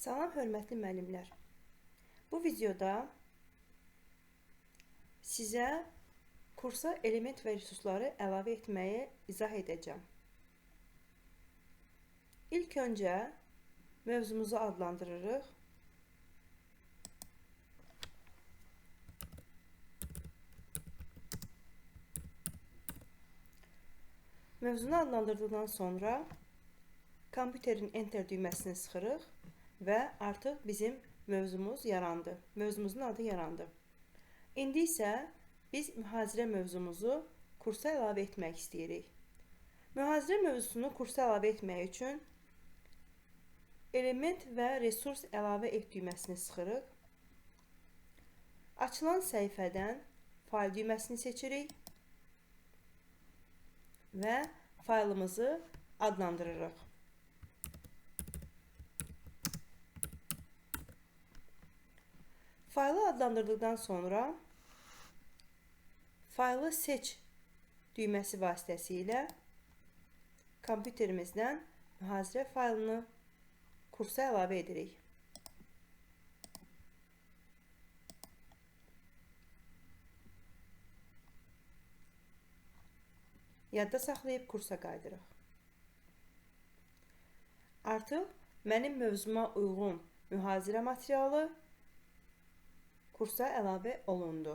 Salam hörmətli müəllimlər. Bu videoda sizə kursa element və resursları əlavə etməyi izah edəcəm. İlk öncə mövzumuzu adlandırırıq. Mövzunu adlandırdıqdan sonra kompüterin enter düyməsini sıxırıq və artıq bizim mövzumuz yarandı. Mövzumuzun adı yarandı. İndi isə biz mühazirə mövzumuzu kursa əlavə etmək istəyirik. Mühazirə mövzusunu kursa əlavə etmək üçün element və resurs əlavə et düyməsini sıxırıq. Açılan səhifədən fayl düyməsini seçirik və faylımızı adlandırırıq. Faylı adlandırdıqdan sonra faylı seç düyməsi vasitəsilə kompüterimizdən mühazirə faylını kursa əlavə edirik. Yadda saxlayıb kursa qaydırıq. Artıq mənim mövzuma uyğun mühazirə materialı kursa əlavə olundu.